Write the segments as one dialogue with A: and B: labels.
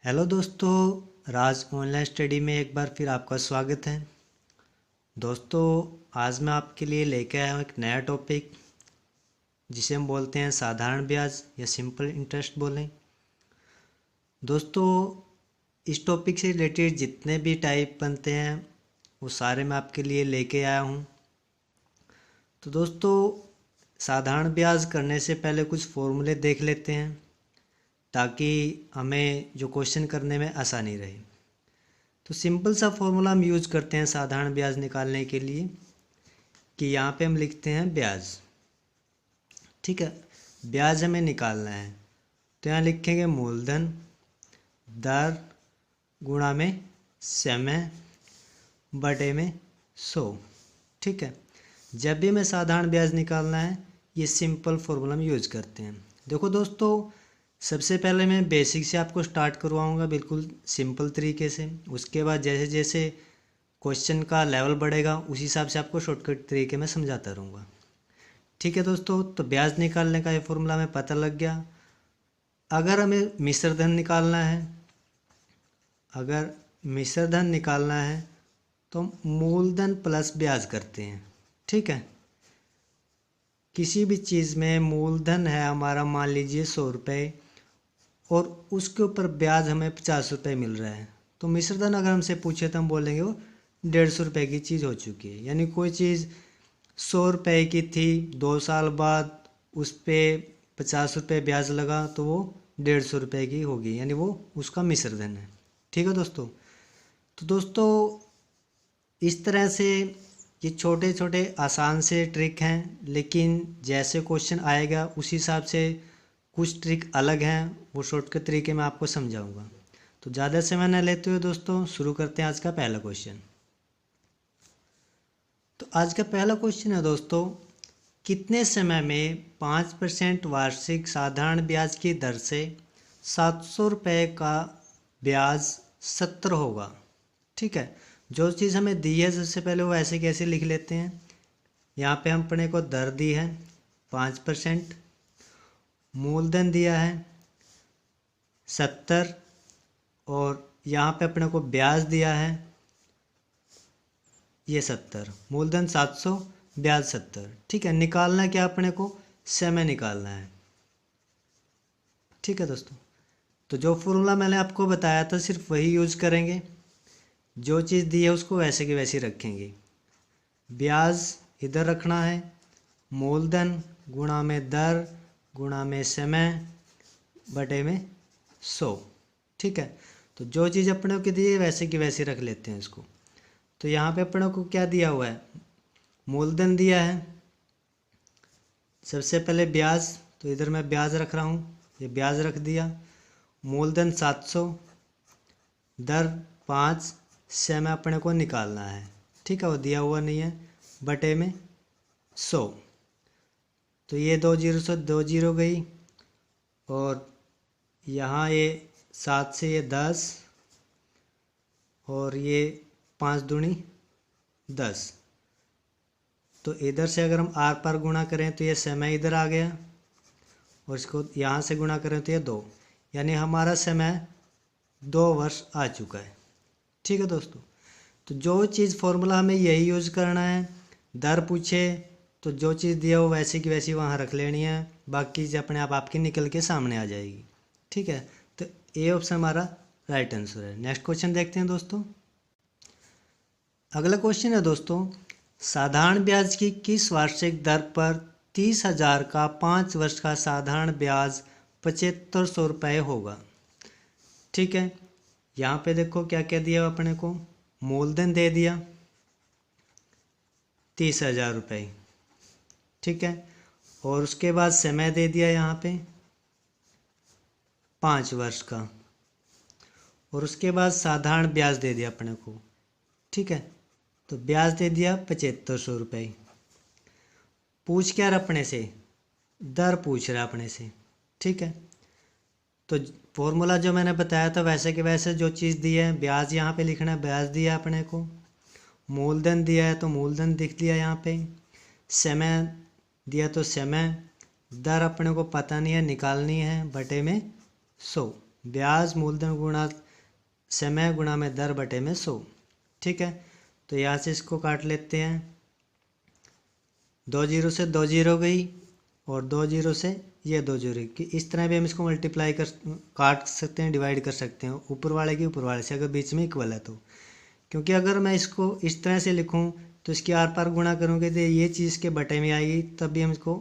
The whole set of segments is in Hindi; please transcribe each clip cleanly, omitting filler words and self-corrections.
A: हेलो दोस्तों, राज ऑनलाइन स्टडी में एक बार फिर आपका स्वागत है। दोस्तों, आज मैं आपके लिए लेके आया हूँ एक नया टॉपिक जिसे हम बोलते हैं साधारण ब्याज या सिंपल इंटरेस्ट बोलें। दोस्तों, इस टॉपिक से रिलेटेड जितने भी टाइप बनते हैं वो सारे मैं आपके लिए लेके आया हूँ। तो दोस्तों, साधारण ब्याज करने से पहले कुछ फॉर्मूले देख लेते हैं ताकि हमें जो क्वेश्चन करने में आसानी रहे। तो सिंपल सा फॉर्मूला हम यूज़ करते हैं साधारण ब्याज निकालने के लिए कि यहाँ पे हम लिखते हैं ब्याज। ठीक है, ब्याज हमें निकालना है तो यहाँ लिखेंगे मूलधन दर गुणा में समय बटे में 100। ठीक है, जब भी हमें साधारण ब्याज निकालना है ये सिंपल फॉर्मूला हम यूज़ करते हैं। देखो दोस्तों, सबसे पहले मैं बेसिक से आपको स्टार्ट करवाऊंगा बिल्कुल सिंपल तरीके से। उसके बाद जैसे जैसे क्वेश्चन का लेवल बढ़ेगा उसी हिसाब से आपको शॉर्टकट तरीके में समझाता रहूँगा। ठीक है दोस्तों, तो ब्याज निकालने का ये फॉर्मूला हमें पता लग गया। अगर हमें मिश्र धन निकालना है तो मूलधन प्लस ब्याज करते हैं। ठीक है, किसी भी चीज़ में मूलधन है हमारा, मान लीजिए 100 रुपये, और उसके ऊपर ब्याज हमें 50 रुपये मिल रहा है, तो मिश्रधन अगर हमसे पूछे तो हम बोलेंगे वो 150 रुपये की चीज़ हो चुकी है। यानी कोई चीज़ 100 रुपये की थी, 2 साल बाद उस पर 50 रुपये ब्याज लगा तो वो 150 रुपये की होगी, यानी वो उसका मिश्रधन है। ठीक है दोस्तों, तो दोस्तों इस तरह से ये छोटे छोटे आसान से ट्रिक हैं, लेकिन जैसे क्वेश्चन आएगा उस हिसाब से कुछ ट्रिक अलग हैं, वो शॉर्टकट तरीके में आपको समझाऊंगा। तो ज़्यादा समय न लेते हुए दोस्तों शुरू करते हैं आज का पहला क्वेश्चन। तो आज का पहला क्वेश्चन है दोस्तों, कितने समय में 5% वार्षिक साधारण ब्याज की दर से 700 रुपये का ब्याज 70 होगा। ठीक है, जो चीज़ हमें दी है सबसे पहले वो ऐसे कैसे लिख लेते हैं। यहाँ पे हम अपने को दर दी है 5%, मूलधन दिया है 70, और यहाँ पे अपने को ब्याज दिया है ये 70। मूलधन 700, ब्याज 70। ठीक है, निकालना क्या अपने को, समय निकालना है। ठीक है दोस्तों, तो जो फॉर्मूला मैंने आपको बताया था सिर्फ वही यूज़ करेंगे। जो चीज़ दी है उसको वैसे की वैसी रखेंगे। ब्याज इधर रखना है, मूलधन गुणा में दर गुणा में समय बटे में 100। ठीक है, तो जो चीज़ अपने को दी है वैसे की वैसी रख लेते हैं इसको। तो यहाँ पे अपने को क्या दिया हुआ है, मूलधन दिया है, सबसे पहले ब्याज, तो इधर मैं ब्याज रख रहा हूँ, ये ब्याज रख दिया। मूलधन 700, दर 5, समय अपने को निकालना है। ठीक है, वो दिया हुआ नहीं है, बटे में 100। तो ये 2 जीरो से 2 जीरो गई, और यहाँ ये 7 से ये 10, और ये 5 दूनी 10। तो इधर से अगर हम आर पार गुणा करें तो ये समय इधर आ गया, और इसको यहाँ से गुणा करें तो ये 2, यानी हमारा समय 2 वर्ष आ चुका है। ठीक है दोस्तों, तो जो चीज़ फॉर्मूला हमें यही यूज़ करना है। दर पूछे तो जो चीज़ दिया हो वैसे की वैसी वहाँ रख लेनी है, बाकी चीज़ अपने आप आपकी निकल के सामने आ जाएगी। ठीक है, तो ए ऑप्शन हमारा राइट आंसर है। नेक्स्ट क्वेश्चन देखते हैं दोस्तों। अगला क्वेश्चन है दोस्तों, साधारण ब्याज की किस वार्षिक दर पर 30,000 का 5 वर्ष का साधारण ब्याज 7500 रुपये होगा। ठीक है, यहाँ पे देखो क्या क्या दिया अपने को, मूलधन दे दिया 30,000 रुपये। ठीक है, और उसके बाद समय दे दिया यहाँ पे 5 वर्ष का, और उसके बाद साधारण ब्याज दे दिया अपने को। ठीक है, तो ब्याज दे दिया 7500 रुपये। पूछ क्या रहा अपने से, दर पूछ रहा अपने से। ठीक है, तो फॉर्मूला जो मैंने बताया था वैसे के वैसे जो चीज़ दी है, ब्याज यहाँ पे लिखना है, ब्याज दिया अपने को, मूलधन दिया है तो मूलधन लिख लिया यहाँ पे, समय दिया तो समय, दर अपने को पता नहीं है निकालनी है, बटे में 100, ब्याज मूलधन गुणा समय गुणा में दर बटे में 100। ठीक है, तो यहाँ से इसको काट लेते हैं। 2 जीरो से 2 जीरो गई और 2 जीरो से ये 2 जीरो कि इस तरह भी हम इसको मल्टीप्लाई काट सकते हैं, डिवाइड कर सकते हैं ऊपर वाले की ऊपर वाले से, अगर बीच में इक्वल है तो। क्योंकि अगर मैं इसको इस तरह से लिखूं तो इसके आर पार गुणा करूँगे तो ये चीज़ के बटे में आएगी, तब भी हम इसको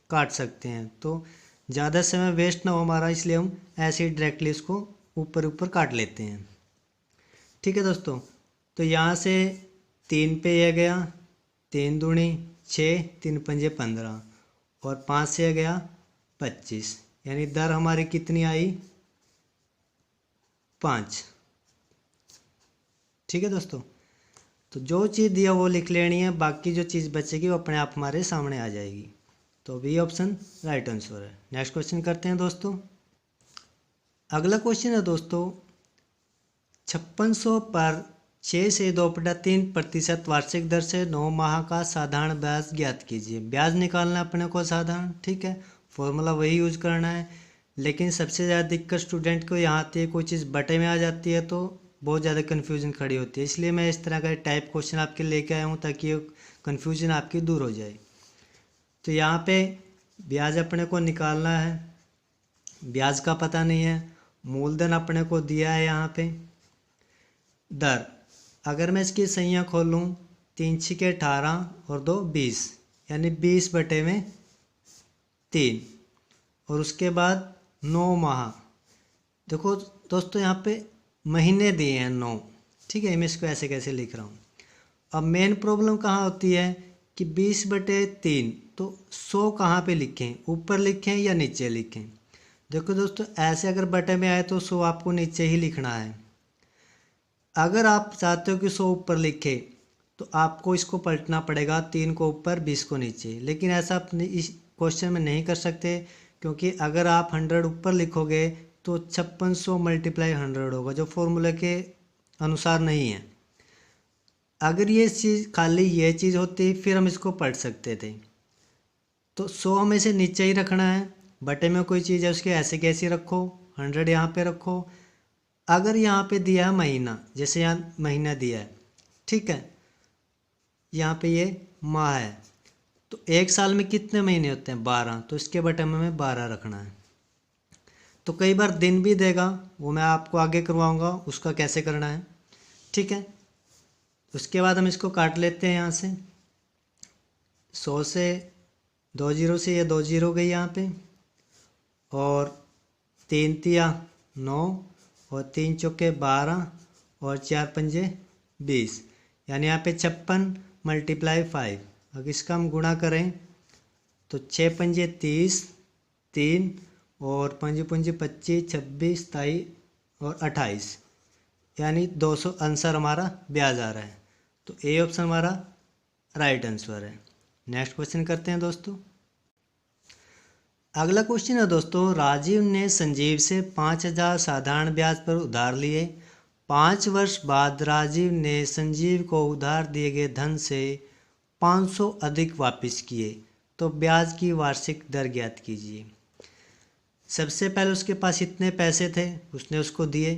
A: काट सकते हैं। तो ज़्यादा समय वेस्ट ना हो हमारा, इसलिए हम ऐसे ही डायरेक्टली इसको ऊपर ऊपर काट लेते हैं। ठीक है दोस्तों, तो यहाँ से 3 पे यह गया, 3 दूनी 6, 3 पंजे 15 और 5 से यह गया 25, यानी दर हमारी कितनी आई 5। ठीक है दोस्तों, तो जो चीज़ दिया वो लिख लेनी है, बाकी जो चीज़ बचेगी वो अपने आप हमारे सामने आ जाएगी। तो बी ऑप्शन राइट आंसर है। नेक्स्ट क्वेश्चन करते हैं दोस्तों। अगला क्वेश्चन है दोस्तों, 5600 पर 6 से 2/3% वार्षिक दर से 9 माह का साधारण ब्याज ज्ञात कीजिए। ब्याज निकालना अपने को साधारण, ठीक है, फॉर्मूला वही यूज करना है। लेकिन सबसे ज़्यादा दिक्कत स्टूडेंट को यहाँ आती है, कोई चीज़ बटे में आ जाती है तो बहुत ज़्यादा कन्फ्यूजन खड़ी होती है। इसलिए मैं इस तरह का टाइप क्वेश्चन आपके लेके आया हूँ ताकि ये कन्फ्यूजन आपकी दूर हो जाए। तो यहाँ पे ब्याज अपने को निकालना है, ब्याज का पता नहीं है, मूलधन अपने को दिया है यहाँ पे, दर अगर मैं इसकी संख्या खोलूँ 3 छिके 18 और 2 20, यानी 20 बटे में 3 और उसके बाद 9 माह। देखो दोस्तों यहाँ पे महीने दिए हैं 9, ठीक है, मैं इसको ऐसे कैसे लिख रहा हूँ। अब मेन प्रॉब्लम कहाँ होती है कि 20 बटे 3, तो 100 कहाँ पे लिखें, ऊपर लिखें या नीचे लिखें। देखो दोस्तों ऐसे अगर बटे में आए तो 100 आपको नीचे ही लिखना है। अगर आप चाहते हो कि 100 ऊपर लिखे तो आपको इसको पलटना पड़ेगा, 3 को ऊपर 20 को नीचे। लेकिन ऐसा आप इस क्वेश्चन में नहीं कर सकते, क्योंकि अगर आप 100 ऊपर लिखोगे तो 5600 मल्टीप्लाई 100 होगा, जो फॉर्मूले के अनुसार नहीं है। अगर ये चीज़ खाली ये चीज़ होती फिर हम इसको पढ़ सकते थे। तो 100 हमें से नीचे ही रखना है, बटे में कोई चीज़ है उसके ऐसे कैसे रखो, 100 यहाँ पे रखो। अगर यहाँ पे दिया है महीना, जैसे यहाँ महीना दिया है, ठीक है, यहाँ पे ये माह है, तो एक साल में कितने महीने होते हैं 12, तो इसके बटे में हमें 12 रखना है। तो कई बार दिन भी देगा, वो मैं आपको आगे करवाऊंगा उसका कैसे करना है, ठीक है। उसके बाद हम इसको काट लेते हैं यहाँ से, 100 से 2 जीरो से ये 2 जीरो गई यहाँ पे, और 3 तिया 9 और 3 चौके 12 और 4 पंजे 20, यानी यहाँ पे 56 मल्टीप्लाई 5। अगर इसका हम गुणा करें तो 6 पंजे 30, 3 और 5 पंजे 25, 26, 27 और 28, यानी 200 आंसर हमारा ब्याज आ रहा है। तो ए ऑप्शन हमारा राइट आंसर है। नेक्स्ट क्वेश्चन करते हैं दोस्तों। अगला क्वेश्चन है दोस्तों, राजीव ने संजीव से 5000 साधारण ब्याज पर उधार लिए। 5 वर्ष बाद राजीव ने संजीव को उधार दिए गए धन से 500 अधिक वापस किए, तो ब्याज की वार्षिक दर ज्ञात कीजिए। सबसे पहले उसके पास इतने पैसे थे, उसने उसको दिए,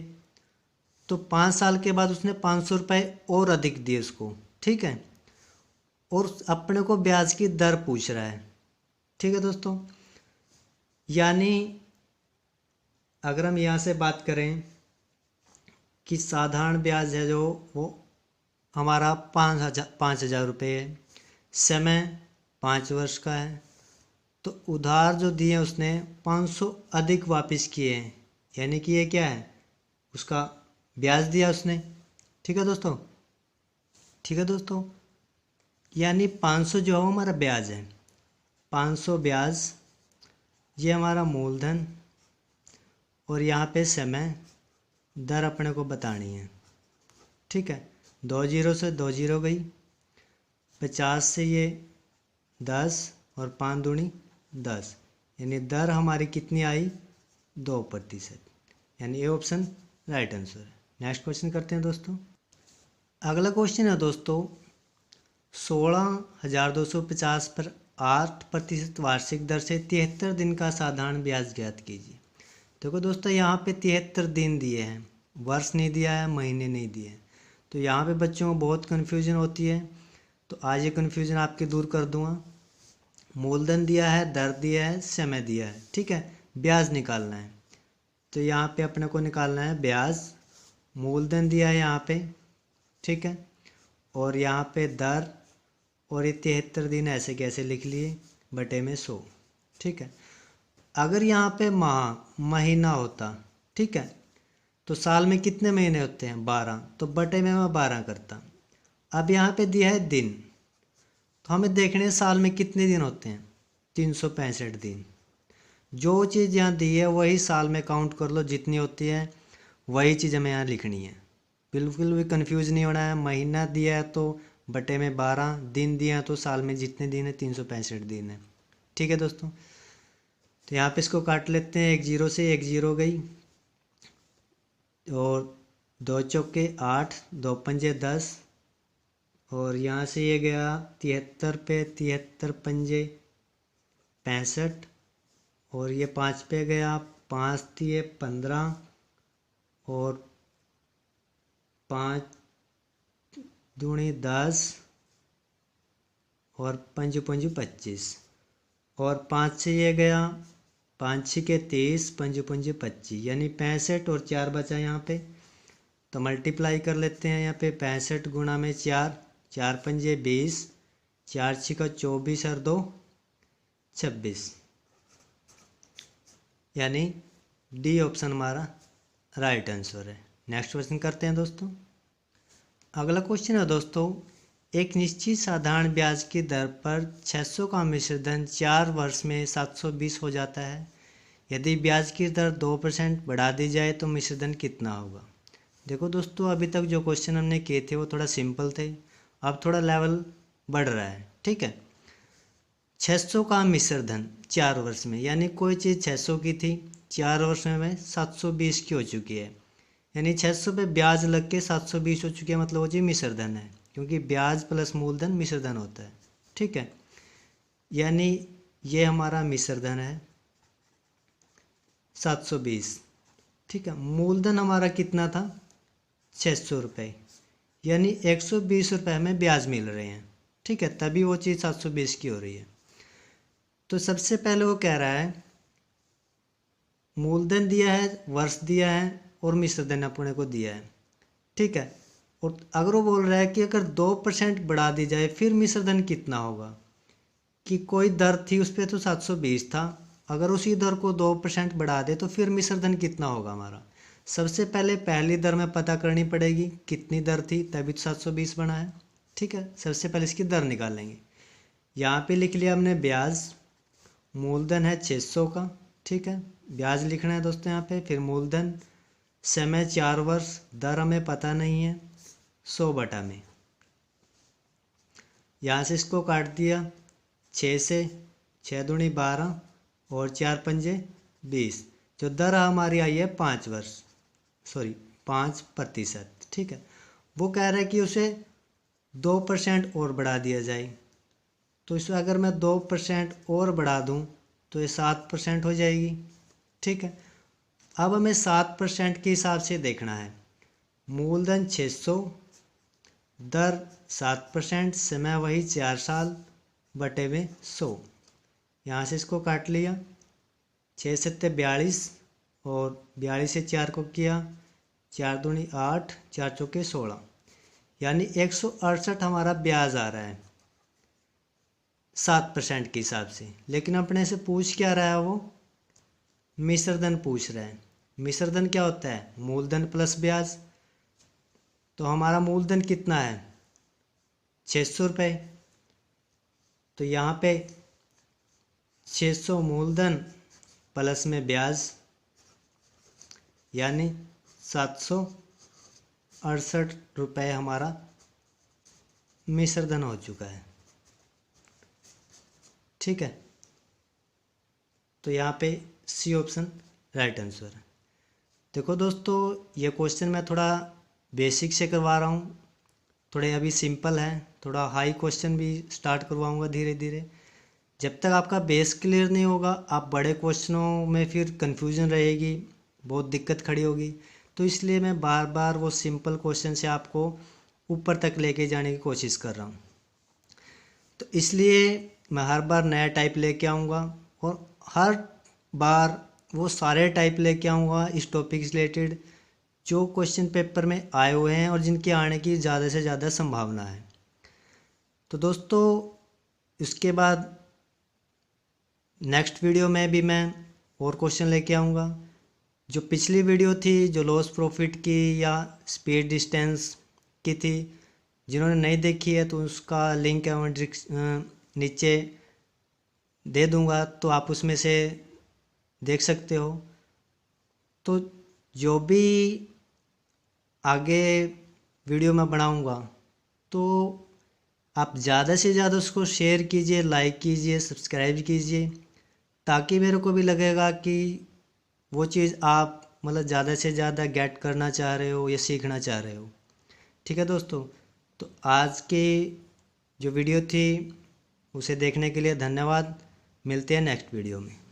A: तो 5 साल के बाद उसने 500 रुपये और अधिक दिए उसको, ठीक है, और अपने को ब्याज की दर पूछ रहा है, ठीक है दोस्तों। यानी अगर हम यहाँ से बात करें कि साधारण ब्याज है जो वो हमारा 5,000 रुपये है, समय 5 वर्ष का है, तो उधार जो दिए उसने 500 अधिक वापस किए हैं, यानी कि ये क्या है, उसका ब्याज दिया उसने, ठीक है दोस्तों, ठीक है दोस्तों। यानी 500 जो है हमारा ब्याज है, 500 ब्याज, ये हमारा मूलधन, और यहाँ पे समय दर अपने को बतानी है, ठीक है। 2 जीरो से 2 जीरो गई, 50 से ये 10 और 5 दूनी 10, यानी दर हमारी कितनी आई 2%, यानी ये ऑप्शन राइट आंसर है। नेक्स्ट क्वेश्चन करते हैं दोस्तों। अगला क्वेश्चन है दोस्तों, 16,250 पर 8% वार्षिक दर से 73 दिन का साधारण ब्याज ज्ञात कीजिए। देखो दोस्तों यहाँ पे 73 दिन दिए हैं, वर्ष नहीं दिया है, महीने नहीं दिए हैं, तो यहाँ पे बच्चों को बहुत कन्फ्यूजन होती है। तो आज ये कन्फ्यूजन आपकी दूर कर दूंगा। मूलधन दिया है, दर दिया है, समय दिया है, ठीक है, ब्याज निकालना है। तो यहाँ पे अपने को निकालना है ब्याज। मूलधन दिया है यहाँ पे, ठीक है, और यहाँ पे दर, और ये 73 दिन ऐसे कैसे लिख लिए बटे में 100, ठीक है। अगर यहाँ पे महीना होता, ठीक है, तो साल में कितने महीने होते हैं 12, तो बटे में मैं 12 करता। अब यहाँ पे दिया है दिन, तो हमें देखने साल में कितने दिन होते हैं 365 दिन। जो चीज़ यहाँ दी है वही साल में काउंट कर लो, जितनी होती है वही चीज़ हमें यहाँ लिखनी है। बिल्कुल भी कंफ्यूज नहीं होना है। महीना दिया है तो बटे में 12, दिन दिया है तो साल में जितने दिन है 365 दिन है, ठीक है दोस्तों। तो यहाँ पे इसको काट लेते हैं, 1 0 से 1 0 गई, और 2 चौके 8, 2 पंजे 10, और यहाँ से ये गया 73 पे, 73 पंजे 65, और ये 5 पे गया, 5 दिए 15, और 5 दूनी 10, और 5 पंज 25, और 5 से ये गया 5 6 30, 5 पंज 25, यानी 65, और 4 बचा यहाँ पे, तो मल्टीप्लाई कर लेते हैं यहाँ पे। 65 गुणा में 4, 4 पंजे 20, 4 6 24, और 2 26, यानी डी ऑप्शन हमारा राइट आंसर है। नेक्स्ट क्वेश्चन करते हैं दोस्तों। अगला क्वेश्चन है दोस्तों, एक निश्चित साधारण ब्याज की दर पर 600 का मिश्रधन 4 वर्ष में 720 हो जाता है। यदि ब्याज की दर 2% बढ़ा दी जाए तो मिश्रधन कितना होगा। देखो दोस्तों, अभी तक जो क्वेश्चन हमने किए थे वो थोड़ा सिंपल थे, अब थोड़ा लेवल बढ़ रहा है, ठीक है। 600 का मिश्रधन 4 वर्ष में, यानी कोई चीज़ 600 की थी, 4 वर्ष में 720 की हो चुकी है, यानी 600 पे ब्याज लग के 720 हो चुकी है, मतलब वो जी मिश्रधन है, क्योंकि ब्याज प्लस मूलधन मिश्रधन होता है, ठीक है। यानी ये हमारा मिश्रधन है 720, ठीक है। मूलधन हमारा कितना था 600 रुपये, यानी 120 रुपये हमें ब्याज मिल रहे हैं, ठीक है, तभी वो चीज़ 720 की हो रही है। तो सबसे पहले वो कह रहा है मूलधन दिया है, वर्ष दिया है, और मिश्रधन अपने को दिया है, ठीक है। और अगर वो बोल रहा है कि अगर 2% बढ़ा दी जाए फिर मिश्रधन कितना होगा, कि कोई दर थी उस पर तो 720 था, अगर उसी दर को 2% बढ़ा दे तो फिर मिश्रधन कितना होगा हमारा। सबसे पहले पहली दर में पता करनी पड़ेगी कितनी दर थी, तभी तो 720 बना है, ठीक है। सबसे पहले इसकी दर निकालेंगे। यहाँ पे लिख लिया हमने ब्याज, मूलधन है 600 का, ठीक है, ब्याज लिखना है दोस्तों यहाँ पे, फिर मूलधन, समय 4 वर्ष, दर हमें पता नहीं है, 100 बटा में, यहाँ से इसको काट दिया 6 से, 6 दूनी 12, और 4 पंजे 20, जो दर हमारी आई है 5%, ठीक है। वो कह रहा है कि उसे 2% और बढ़ा दिया जाए, तो इसमें अगर मैं 2% और बढ़ा दूं तो ये 7% हो जाएगी, ठीक है। अब हमें 7% के हिसाब से देखना है। मूलधन 600, दर 7%, समय वही 4 साल, बटे में 100, यहाँ से इसको काट लिया, 6 सत्ते 42, और 42 से 4 को किया, 4 दूनी 8, 4 चौके 16, यानी 168 हमारा ब्याज आ रहा है 7% के हिसाब से। लेकिन अपने से पूछ क्या रहा है, वो मिश्रधन पूछ रहा है। मिश्रधन क्या होता है, मूलधन प्लस ब्याज। तो हमारा मूलधन कितना है 600 रुपये, तो यहाँ पे 600 मूलधन प्लस में ब्याज, यानी 768 रुपये हमारा मिश्रधन हो चुका है, ठीक है। तो यहाँ पे सी ऑप्शन राइट आंसर है। देखो दोस्तों, ये क्वेश्चन मैं थोड़ा बेसिक से करवा रहा हूँ, थोड़े अभी सिंपल है, थोड़ा हाई क्वेश्चन भी स्टार्ट करवाऊँगा धीरे धीरे। जब तक आपका बेस क्लियर नहीं होगा, आप बड़े क्वेश्चनों में फिर कन्फ्यूजन रहेगी, बहुत दिक्कत खड़ी होगी। तो इसलिए मैं बार बार वो सिंपल क्वेश्चन से आपको ऊपर तक लेके जाने की कोशिश कर रहा हूँ। तो इसलिए मैं हर बार नया टाइप लेके आऊँगा और हर बार वो सारे टाइप लेके आऊँगा इस टॉपिक से रिलेटेड जो क्वेश्चन पेपर में आए हुए हैं और जिनके आने की ज़्यादा से ज़्यादा संभावना है। तो दोस्तों इसके बाद नेक्स्ट वीडियो में भी मैं और क्वेश्चन लेके आऊँगा। जो पिछली वीडियो थी जो लॉस प्रॉफिट की या स्पीड डिस्टेंस की थी, जिन्होंने नहीं देखी है तो उसका लिंक नीचे दे दूँगा, तो आप उसमें से देख सकते हो। तो जो भी आगे वीडियो मैं बनाऊँगा तो आप ज़्यादा से ज़्यादा उसको शेयर कीजिए, लाइक कीजिए, सब्सक्राइब कीजिए, ताकि मेरे को भी लगेगा कि वो चीज़ आप मतलब ज़्यादा से ज़्यादा गेट करना चाह रहे हो या सीखना चाह रहे हो। ठीक है दोस्तों, तो आज की जो वीडियो थी उसे देखने के लिए धन्यवाद। मिलते हैं नेक्स्ट वीडियो में।